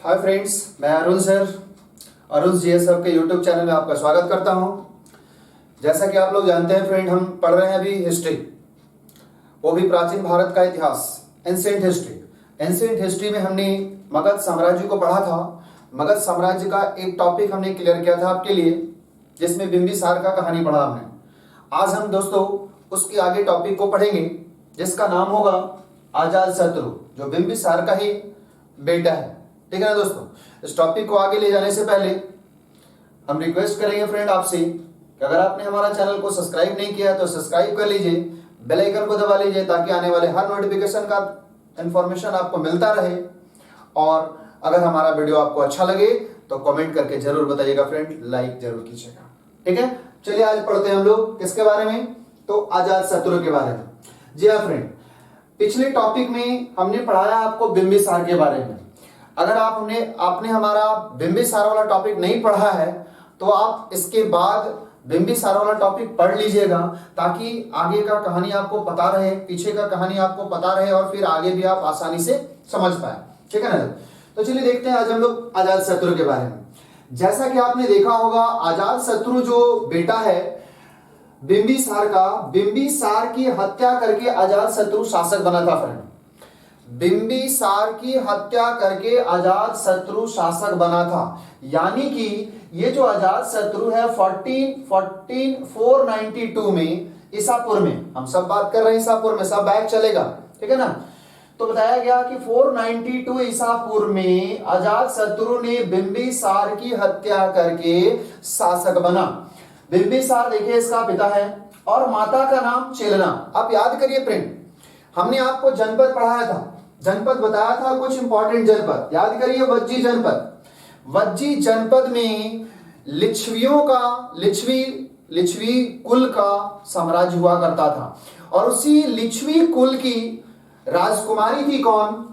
Hi friends, मैं Arun sir Arun GS sir के YouTube channel में आपका स्वागत करता हूं। जैसा कि आप लोग जानते हैं फ्रेंड, हम पढ़ रहे हैं अभी हिस्ट्री, वो भी प्राचीन भारत का इतिहास, एंशिएंट हिस्ट्री। एंशिएंट हिस्ट्री में हमने मगध साम्राज्य को पढ़ा था। मगध साम्राज्य का एक टॉपिक हमने क्लियर किया था आपके लिए, जिसमें बिंबिसार का कहानी पढ़ा हमने। आज हम दोस्तों उसके आगे टॉपिक को पढ़ेंगे, जिसका नाम होगा अजातशत्रु, जो बिंबिसार का ही बेटा है। ठीक है ना दोस्तों। इस टॉपिक को आगे ले जाने से पहले हम रिक्वेस्ट करेंगे फ्रेंड आपसे कि अगर आपने हमारा चैनल को सब्सक्राइब नहीं किया तो सब्सक्राइब कर लीजिए, बेल आइकन को दबा लीजिए, ताकि आने वाले हर नोटिफिकेशन का इंफॉर्मेशन आपको मिलता रहे। और अगर हमारा वीडियो आपको अच्छा लगे तो कमेंट करके जरूर बताइएगा फ्रेंड, लाइक जरूर कीजिएगा। ठीक है, चलिए आज पढ़ते हैं हम लोग किसके बारे में, तो अजातशत्रु के बारे में। जी हाँ फ्रेंड, पिछले टॉपिक में हमने पढ़ाया आपको बिंबिसार के बारे में। अगर आपने हमारा बिंबिसार वाला टॉपिक नहीं पढ़ा है तो आप इसके बाद बिंबिसार वाला टॉपिक पढ़ लीजिएगा, ताकि आगे का कहानी आपको पता रहे, पीछे का कहानी आपको पता रहे और फिर आगे भी आप आसानी से समझ पाए। ठीक है ना। तो चलिए देखते हैं आज हम लोग अजातशत्रु के बारे में। जैसा कि आपने देखा होगा, अजातशत्रु जो बेटा है बिंबिसार का, बिंबिसार की हत्या करके अजातशत्रु शासक बना था फ्रेंड। बिंबिसार की हत्या करके अजातशत्रु शासक बना था। यानी कि ये जो अजातशत्रु है 492 में, ईसापुर में, हम सब बात कर रहे हैं ईसापुर में, सब बैक चलेगा। ठीक है ना। तो बताया गया कि 492 ईसापुर में अजातशत्रु ने बिंबिसार की हत्या करके शासक बना। बिंबिसार देखिए इसका पिता है और माता का नाम चेलना। आप याद करिए फ्रेंड, हमने आपको जनपद पढ़ाया था, जनपद बताया था, कुछ इंपॉर्टेंट जनपद याद करिए। वज्जी जनपद, वज्जी जनपद में लिच्छवी कुल का साम्राज्य हुआ करता था, और उसी लिच्छवी कुल की राजकुमारी थी कौन?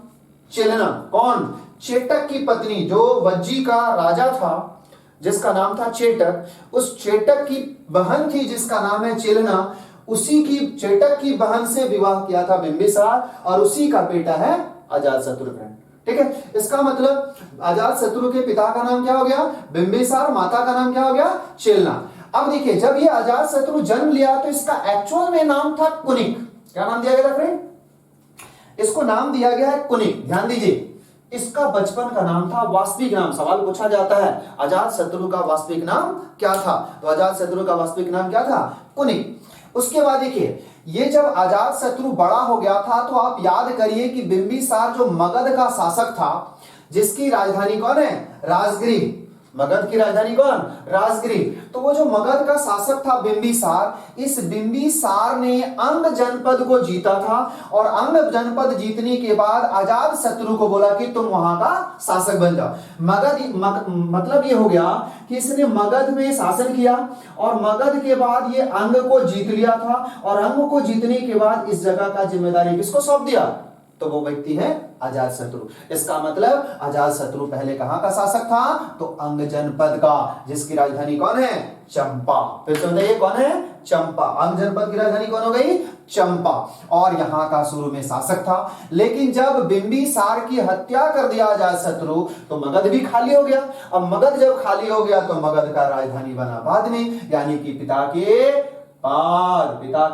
चेलना। कौन? चेटक की पत्नी, जो वज्जी का राजा था जिसका नाम था चेटक, उस चेटक की बहन थी जिसका नाम है चेलना। उसी की, चेटक की बहन से विवाह किया था बिंबिसार, और उसी का बेटा है अजातशत्रु। ठीक है, इसका मतलब अजातशत्रु के पिता का नाम क्या हो गया? बिंबिसार। माता का नाम क्या हो गया? चेलना। अब देखिए, जब ये अजातशत्रु जन्म लिया तो इसका एक्चुअल में नाम था कुनिक। क्या नाम दिया गया था फ्रेंड? इसको नाम दिया गया है कुनिक। ध्यान दीजिए, इसका बचपन का नाम था, वास्तविक नाम, सवाल पूछा जाता है अजातशत्रु का वास्तविक नाम क्या था, तो अजातशत्रु का वास्तविक नाम क्या था? कुनिक। उसके बाद देखिए, ये जब अजातशत्रु बड़ा हो गया था तो आप याद करिए कि बिंबिसार जो मगध का शासक था, जिसकी राजधानी कौन है? राजगृह। मगध की राजधानी कौन? राजगृह। तो वो जो मगध का शासक था बिंबिसार, इस बिंबिसार ने अंग जनपद को जीता था, और अंग जनपद जीतने के बाद अजातशत्रु को बोला कि तुम वहां का शासक बन जाओ। मतलब ये हो गया कि इसने मगध में शासन किया, और मगध के बाद ये अंग को जीत लिया था, और अंग को जीतने के बाद इस जगह का जिम्मेदारी किसको सौंप दिया? तो वो व्यक्ति है अजातशत्रु। इसका मतलब अजातशत्रु पहले कहां का शासक था? तो अंग जनपद का, जिसकी राजधानी कौन है? चंपा। फिर से बताइए, कौन है? चंपा। अंग जनपद की राजधानी कौन हो गई? चंपा। और यहां का शुरू में शासक था। लेकिन जब बिंबिसार की हत्या कर दिया अजातशत्रु तो मगध भी खाली हो गया। अब मगध जब खाली हो गया तो मगध का राजधानी बना बाद में, यानी कि पिता के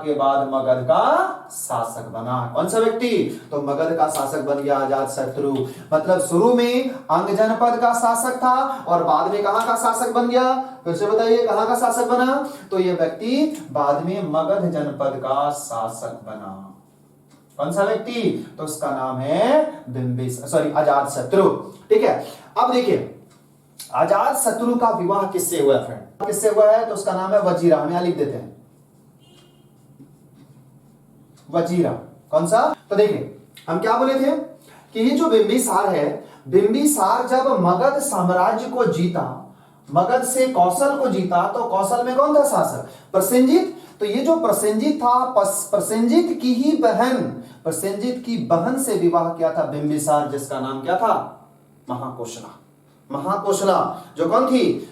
बाद मगध का शासक बना। कौन सा व्यक्ति? तो मगध का शासक बन गया अजातशत्रु। मतलब शुरू में अंग जनपद का शासक था और बाद में कहां का शासक बन गया? फिर से बताइए, कहां का शासक बना? तो ये व्यक्ति बाद में मगध जनपद का शासक बना। कौन सा व्यक्ति? तो उसका नाम है अजातशत्रु। ठीक है। अब देखिए, अजातशत्रु का विवाह किससे हुआ फ्रेंड? किससे हुआ है? तो उसका नाम है वजीरा। हम यहां लिख देते हैं वजीरा। कौन सा? तो देखिए, हम क्या बोले थे कि ये जो बिंबिसार है, बिंबिसार जब मगध साम्राज्य को जीता, मगध से कौशल को जीता, तो कौशल में कौन था शासक? प्रसेनजित। तो ये जो प्रसेनजित था, प्रसेनजित की बहन से विवाह किया था बिंबिसार, जिसका नाम क्या था? महाकोशला। महाकोशला जो कौन थी?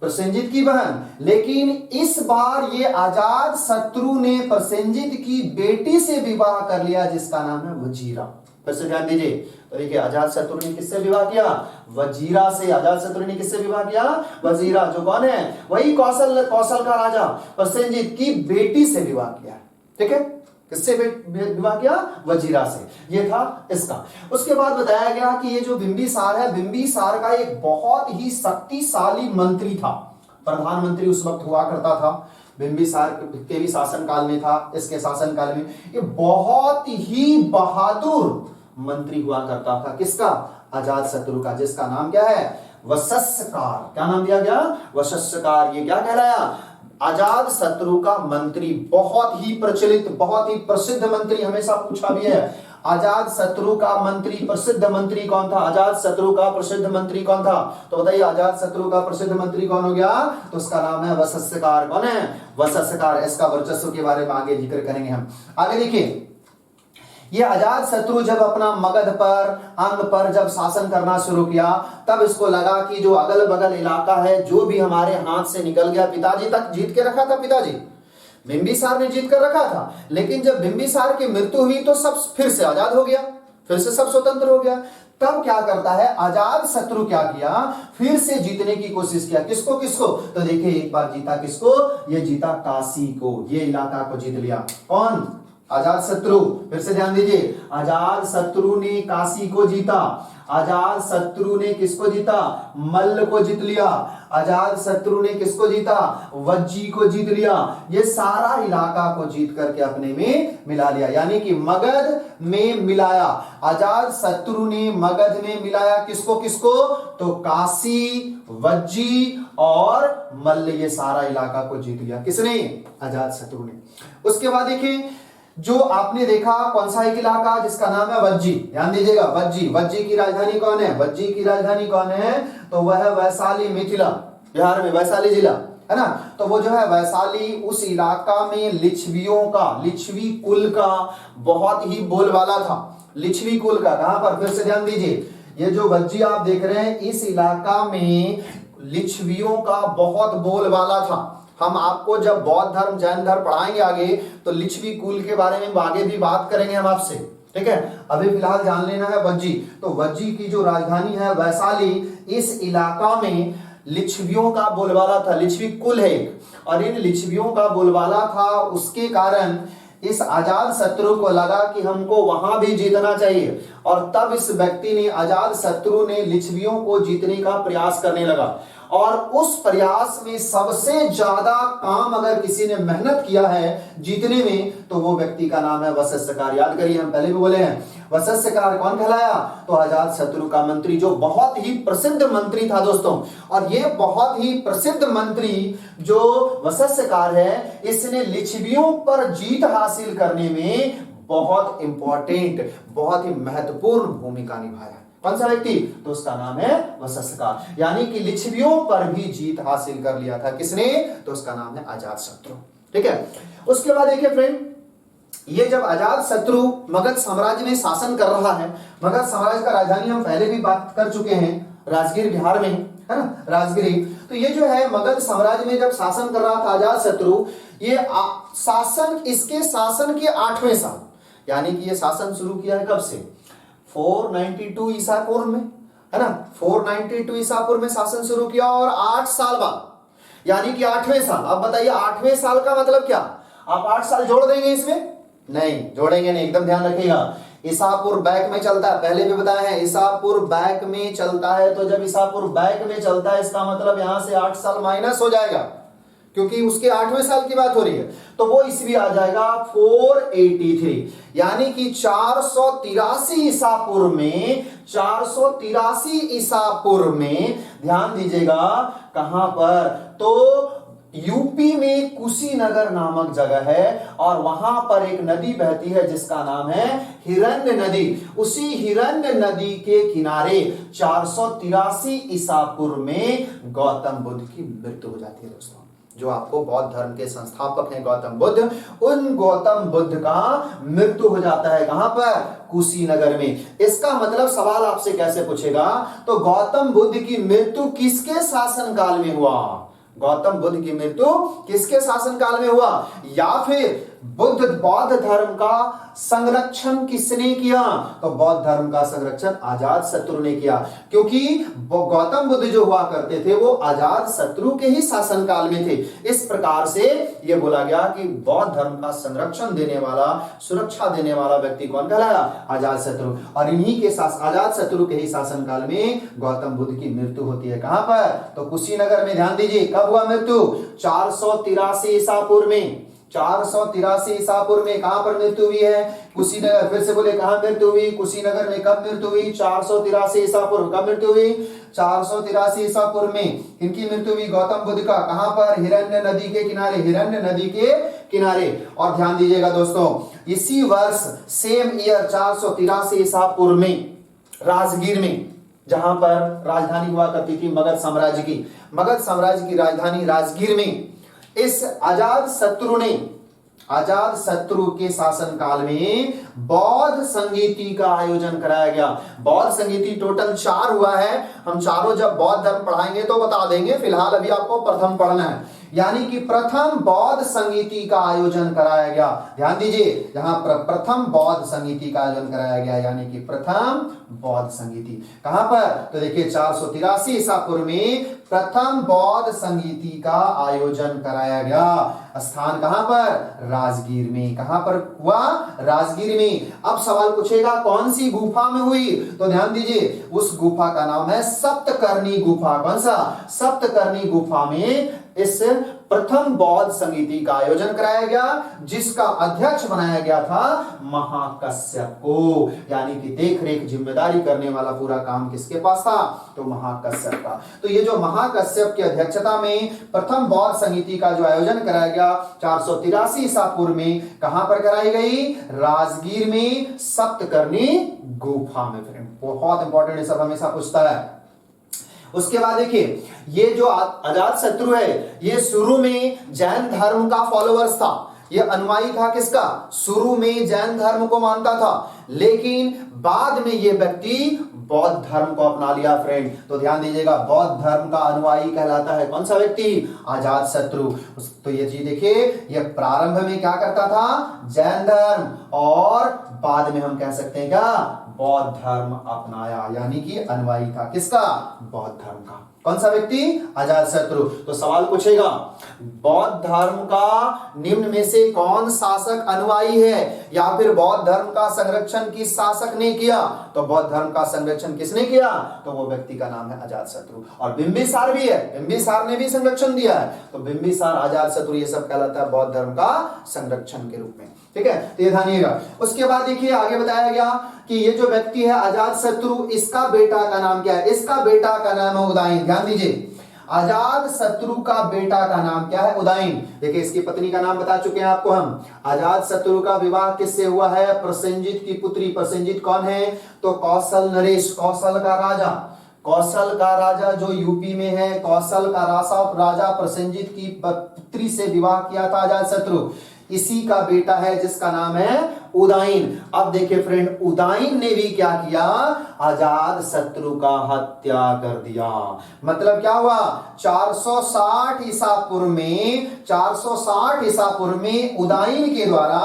प्रसेनजित की बहन। लेकिन इस बार ये अजातशत्रु ने प्रसेनजित की बेटी से विवाह कर लिया, जिसका नाम है वजीरा। फिर से ध्यान दीजिए। तो देखिए अजातशत्रु ने किससे विवाह किया? वजीरा से। अजातशत्रु ने किससे विवाह किया? वजीरा, जो कौन है? वही कौशल का राजा प्रसेनजीत की बेटी से विवाह किया। ठीक है, किससे विवाह किया? वजीरा से। ये था इसका। उसके बाद बताया गया कि ये जो बिंबिसार है, बिंबिसार का एक बहुत ही शक्तिशाली मंत्री था, प्रधानमंत्री उस वक्त हुआ करता था। बिंबिसार के भी शासन काल में था, इसके शासन काल में ये बहुत ही बहादुर मंत्री हुआ करता था। किसका? अजातशत्रु का, जिसका नाम क्या है? वशस्कार। क्या नाम दिया गया? वशस्कार। ये क्या कहलाया? अजातशत्रु का मंत्री। बहुत ही प्रचलित, बहुत ही प्रसिद्ध मंत्री, हमेशा पूछा भी है। अजातशत्रु का मंत्री, प्रसिद्ध मंत्री कौन था? अजातशत्रु का प्रसिद्ध मंत्री कौन था? तो बताइए, अजातशत्रु का प्रसिद्ध मंत्री कौन हो गया? तो उसका नाम है वशस्कार। कौन है? वशस्कार। इसका वर्चस्व के बारे में आगे जिक्र करेंगे हम। आगे देखिए, ये अजातशत्रु जब अपना मगध पर, अंग पर जब शासन करना शुरू किया, तब इसको लगा कि जो अगल बगल इलाका है, जो भी हमारे हाथ से निकल गया, पिताजी तक जीत के रखा था, पिताजी बिंबिसार ने जीत कर रखा था, लेकिन जब बिंबिसार की मृत्यु हुई तो सब फिर से आजाद हो गया, फिर से सब स्वतंत्र हो गया। तब क्या करता है अजातशत्रु? क्या किया? फिर से जीतने की कोशिश किया। किसको किसको? तो देखिए, एक बार जीता किसको? ये जीता काशी को, ये इलाका को जीत लिया। कौन? अजातशत्रु। फिर से ध्यान दीजिए, अजातशत्रु ने काशी को जीता। अजातशत्रु ने किसको जीता? मल्ल को जीत लिया। अजातशत्रु ने किसको जीता? वज्जी को जीत लिया। ये सारा इलाका को जीत करके अपने में मिला लिया, यानी कि मगध में मिलाया। अजातशत्रु ने मगध में मिलाया किसको किसको? तो काशी, वज्जी और मल्ल, ये सारा इलाका को जीत लिया। किसने? अजातशत्रु ने। उसके बाद देखिए, जो आपने देखा कौन सा एक इलाका जिसका नाम है वज्जी, ध्यान दीजिएगा, वज्जी। वज्जी की राजधानी कौन है? वज्जी की राजधानी कौन है? तो वह है वैशाली, मिथिला, बिहार में वैशाली जिला है ना। तो वो जो है वैशाली, उस इलाका में लिच्छवियों का, लिच्छवी कुल का बहुत ही बोलबाला था। लिच्छवी कुल का कहां पर? फिर से ध्यान दीजिए, ये जो वज्जी आप देख रहे हैं, इस इलाका में लिच्छवियों का बहुत बोलबाला था। हम आपको जब बौद्ध धर्म, जैन धर्म पढ़ाएंगे आगे, तो लिच्छवी कुल के बारे में आगे भी बात करेंगे हम आपसे। ठीक है, अभी फिलहाल जान लेना है वज्जी। तो वज्जी की जो राजधानी है वैशाली, इस इलाका में लिच्छवियों का बोलबाला था। लिच्छवी कुल है और इन लिच्छवियों का बोलबाला था, उसके कारण इस अजातशत्रु को लगा कि हमको वहां भी जीतना चाहिए, और तब इस व्यक्ति ने, अजातशत्रु ने, लिच्छवियों को जीतने का प्रयास करने लगा। और उस प्रयास में सबसे ज्यादा काम अगर किसी ने मेहनत किया है जीतने में, तो वो व्यक्ति का नाम है वशस्कार। याद करिए, हम पहले भी बोले हैं, वशस्कार कौन कहलाया? तो अजातशत्रु का मंत्री, जो बहुत ही प्रसिद्ध मंत्री था दोस्तों। और ये बहुत ही प्रसिद्ध मंत्री जो वशस्कार है, इसने लिच्छवियों पर जीत हासिल करने में बहुत इंपॉर्टेंट, बहुत ही महत्वपूर्ण भूमिका निभाया। कौन सा व्यक्ति? तो उसका नाम है वशस्कार, यानी कि लिच्छवियों पर भी जीत हासिल कर लिया था। किसने? तो उसका नाम है अजातशत्रु। ठीक है, उसके बाद देखिए फ्रेंड, ये जब अजातशत्रु मगध साम्राज्य में शासन कर रहा है, मगध साम्राज्य का राजधानी हम पहले भी बात कर चुके हैं, राजगीर बिहार में है ना, राजगिरी। तो ये जो है मगध साम्राज्य में जब शासन कर रहा था अजातशत्रु, ये शासन, इसके शासन के 8वें साल, यानी कि ये शासन शुरू किया है कब से? 492 ईसा पूर्व में, है ना, 492 ईसा पूर्व में शासन शुरू किया, और 8 साल बाद, यानी कि 8वें साल। अब बताइए 8वें साल का मतलब क्या? आप 8 साल जोड़ देंगे इसमें? नहीं जोड़ेंगे नहीं, एकदम ध्यान रखिएगा। ईसापुर बैक में चलता है, पहले भी बताया है, ईसापुर बैक में चलता है। तो जब ईसापुर बैक में चलता है, इसका मतलब यहां से 8 साल माइनस हो जाएगा, क्योंकि उसके 8वें साल की बात हो रही है। तो वो ईस्वी आ जाएगा 483, यानी कि 483 ईसा पूर्व में, 483 ईसा पूर्व में, ध्यान दीजिएगा कहां पर? तो यूपी में कुशीनगर नामक जगह है, और वहां पर एक नदी बहती है जिसका नाम है हिरण्य नदी। उसी हिरण्य नदी के किनारे 483 ईसा पूर्व में गौतम बुद्ध की मृत्यु हो जाती है दोस्तों। जो आपको बौद्ध धर्म के संस्थापक हैं गौतम बुद्ध, उन गौतम बुद्ध का मृत्यु हो जाता है कहां पर? कुशीनगर में। इसका मतलब सवाल आपसे कैसे पूछेगा? तो गौतम बुद्ध की मृत्यु किसके शासन काल में हुआ? गौतम बुद्ध की मृत्यु किसके शासन काल में हुआ? या फिर बुद्ध बौद्ध धर्म का संरक्षण किसने किया? तो बौद्ध धर्म का संरक्षण अजात शत्रु ने किया, क्योंकि गौतम बुद्ध जो हुआ करते थे वो अजात शत्रु के ही शासन काल में थे। इस प्रकार से यह बोला गया कि बौद्ध धर्म का संरक्षण देने वाला, सुरक्षा देने वाला व्यक्ति कौन कहलाया? अजात शत्रु। और इन्हीं के अजात शत्रु के ही शासन काल में गौतम बुद्ध की मृत्यु होती है। कहां पर? तो कुशीनगर में। ध्यान दीजिए, कब हुआ मृत्यु? 483 ईसा पूर्व में। 483 ईसा पूर्व में कहां पर मृत्यु हुई है? कुशीनगर। फिर से बोले, कहां मृत्यु हुई? कुशीनगर में। कब मृत्यु हुई? 483 ईसा पूर्व। कब मृत्यु हुई? 483 ईसा पूर्व में इनकी मृत्यु हुई गौतम बुद्ध का। कहां पर? हिरण्य नदी के किनारे। हिरण्य नदी के किनारे। और ध्यान दीजिएगा दोस्तों, इसी वर्ष सेम ईयर 483 ईसा पूर्व में राजगीर में, जहां पर राजधानी हुआ करती थी मगध साम्राज्य की, मगध साम्राज्य की राजधानी राजगीर में, इस अजात शत्रु के शासन काल में बौद्ध संगीति का आयोजन कराया गया। बौद्ध संगीति टोटल 4 हुआ है। हम चारों जब बौद्ध धर्म पढ़ाएंगे तो बता देंगे, फिलहाल अभी आपको प्रथम पढ़ना है। यानी कि प्रथम बौद्ध संगीति का आयोजन कराया गया। ध्यान दीजिए, जहां प्रथम बौद्ध संगीति का आयोजन कराया गया, यानी कि प्रथम बौद्ध संगीति कहां पर? तो देखिए 483 ईसा पूर्व में प्रथम बौद्ध संगीति का आयोजन कराया गया। स्थान कहां पर? राजगीर में। कहां पर हुआ? राजगीर में। अब सवाल पूछेगा कौन सी गुफा में हुई? तो ध्यान दीजिए, उस गुफा का नाम है सप्तकर्णी गुफा। कौन सा? सप्तकर्णी गुफा में इस प्रथम बौद्ध संगीति का आयोजन कराया गया, जिसका अध्यक्ष बनाया गया था महाकश्यप को। यानी कि देख रेख जिम्मेदारी करने वाला पूरा काम किसके पास था? तो महाकश्यप का। तो ये जो महाकश्यप की अध्यक्षता में प्रथम बौद्ध संगीति का जो आयोजन कराया गया 483 ईसा पूर्व में, कहां पर कराई गई? राजगीर में सप्तकर्णी गुफा में। फ्रेंड बहुत इंपॉर्टेंट, ये सब हमेशा पूछता है। उसके बाद देखिए, ये जो अजात शत्रु है, ये शुरू में जैन धर्म का फॉलोअर्स था। ये अनुयायी था किसका? शुरू में जैन धर्म को मानता था, लेकिन बाद में ये व्यक्ति बौद्ध धर्म को अपना लिया। फ्रेंड तो ध्यान दीजिएगा, बौद्ध धर्म का अनुयायी कहलाता है कौन सा व्यक्ति? अजात शत्रु। तो ये चीज देखिए, ये प्रारंभ में क्या करता था? जैन धर्म, और बाद में हम कह सकते हैं क्या? बौद्ध धर्म अपनाया, यानी कि अनुयायी था किसका? बौद्ध धर्म का। कौन सा व्यक्ति? अजात शत्रु। तो सवाल पूछेगा, बौद्ध धर्म का निम्न में से कौन शासक अनुयायी है, या फिर बौद्ध धर्म का संरक्षण किस शासक ने किया? तो बौद्ध धर्म का संरक्षण किसने किया? तो वो व्यक्ति का नाम है अजात शत्रु। और बिंबिसार भी है, बिंबिसार ने भी संरक्षण दिया है। तो बिंबिसार, अजात शत्रु, ये सब कहलाता है बौद्ध धर्म का संरक्षण के रूप में। ठीक है, तो ये ध्यानिएगा। उसके बाद देखिए आगे बताया गया कि ये जो व्यक्ति है अजात शत्रु, इसका बेटा का नाम क्या है? इसका बेटा का नाम है उदयन। ध्यान दीजिए, अजात शत्रु का बेटा का नाम क्या है? उदयन। देखिए इसकी पत्नी का नाम बता चुके हैं आपको हम। अजात शत्रु का विवाह किससे हुआ है? प्रसेनजित की पुत्री। प्रसेनजित कौन है? तो कौशल नरेश, कौशल का राजा। कौशल का राजा जो यूपी में है, कौशल का राजा प्रसेनजित की पुत्री से विवाह किया था अजात शत्रु। इसी का बेटा है जिसका नाम है उदयन। अब देखिए फ्रेंड, उदयन ने भी क्या किया? अजात शत्रु का हत्या कर दिया। मतलब क्या हुआ? 460 ईसा पूर्व में, 460 ईसा पूर्व में उदयन के द्वारा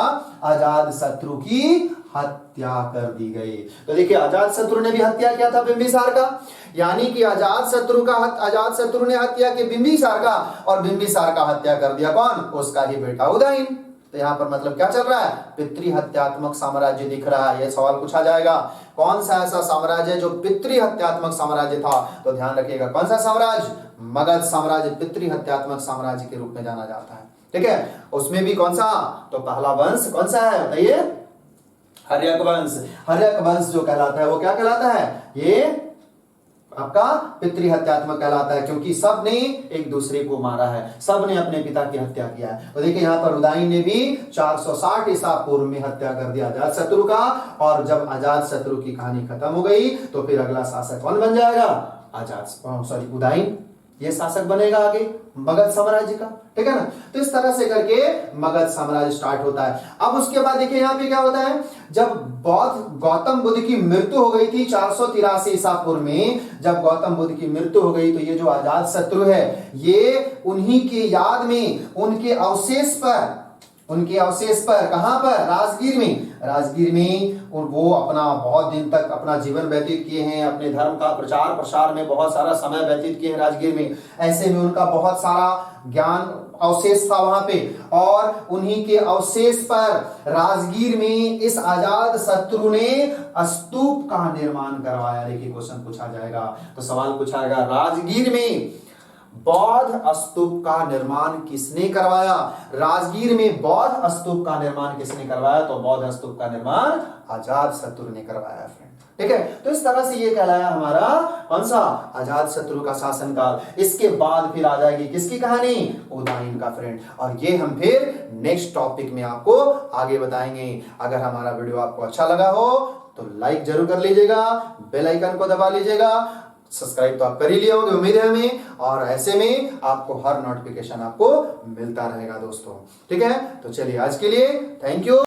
अजात शत्रु की हत्या कर दी गई। तो देखिए अजात शत्रु ने भी हत्या किया था बिंबिसार का, यानी कि अजात शत्रु ने हत्या की बिंबिसार का, और बिंबिसार का हत्या कर दिया कौन? उसका ही बेटा उदयन। तो यहां पर मतलब क्या चल रहा है? पितृहत्यात्मक साम्राज्य दिख रहा है। यह सवाल पूछा जाएगा, कौन सा ऐसा साम्राज्य जो पितृहत्यात्मक साम्राज्य था? तो ध्यान रखिएगा, कौन सा साम्राज्य? मगध साम्राज्य पितृहत्यात्मक साम्राज्य के रूप में जाना जाता है। ठीक है, उसमें भी कौन सा? तो पहला वंश कौन सा है बताइए? हर्यक वंश। हर्यक वंश जो कहलाता है वो क्या कहलाता है? ये आपका पितृहत्यात्मक कहलाता है, क्योंकि सब ने एक दूसरे को मारा है, सब ने अपने पिता की हत्या किया है। तो देखिए यहाँ पर उदयन ने भी 460 ईसा पूर्व में हत्या कर दिया अजात शत्रु का। और जब अजात शत्रु की कहानी खत्म हो गई तो फिर अगला शासक कौन बन जाएगा? उदयन। ये शासक बनेगा आगे मगध साम्राज्य का। ठीक है ना? तो इस तरह से करके मगध साम्राज्य स्टार्ट होता है। अब उसके बाद देखिए यहाँ पे क्या होता है, जब गौतम बुद्ध की मृत्यु हो गई थी 483 ईसा पूर्व में, जब गौतम बुद्ध की मृत्यु हो गई तो ये जो अजात शत्रु है, ये उन्हीं के याद में, उनके अवशेष पर उनके अवशेष पर, कहां पर, राजगीर में। राजगीर में और वो अपना बहुत दिन तक अपना जीवन व्यतीत किए हैं, अपने धर्म का प्रचार प्रसार में बहुत सारा समय व्यतीत किए हैं राजगीर में। ऐसे में उनका बहुत सारा ज्ञान अवशेष था वहां पे, और उन्हीं के अवशेष पर राजगीर में इस अजात शत्रु ने स्तूप का निर्माण करवाया। देखिए क्वेश्चन पूछा जाएगा, तो सवाल पूछा जाएगा, राजगीर में बौद्ध स्तूप का निर्माण किसने करवाया। राजगीर में बौद्ध स्तूप का निर्माण किसने करवाया, तो बौद्ध स्तूप का निर्माण अजात शत्रु ने करवाया फ्रेंड। ठीक है, तो इस तरह से ये कहलाया हमारा कौन सा, अजात शत्रु का शासनकाल। इसके बाद फिर आ जाएगी किसकी कहानी, उदयन का फ्रेंड। और ये हम फिर नेक्स्ट टॉपिक में आपको आगे बताएंगे। अगर हमारा वीडियो आपको अच्छा लगा हो तो लाइक जरूर कर लीजिएगा, बेल आइकन को दबा लीजिएगा, सब्सक्राइब तो आप कर ही लिए होंगे उम्मीद है हमें, और ऐसे में आपको हर नोटिफिकेशन आपको मिलता रहेगा दोस्तों। ठीक है, तो चलिए आज के लिए थैंक यू।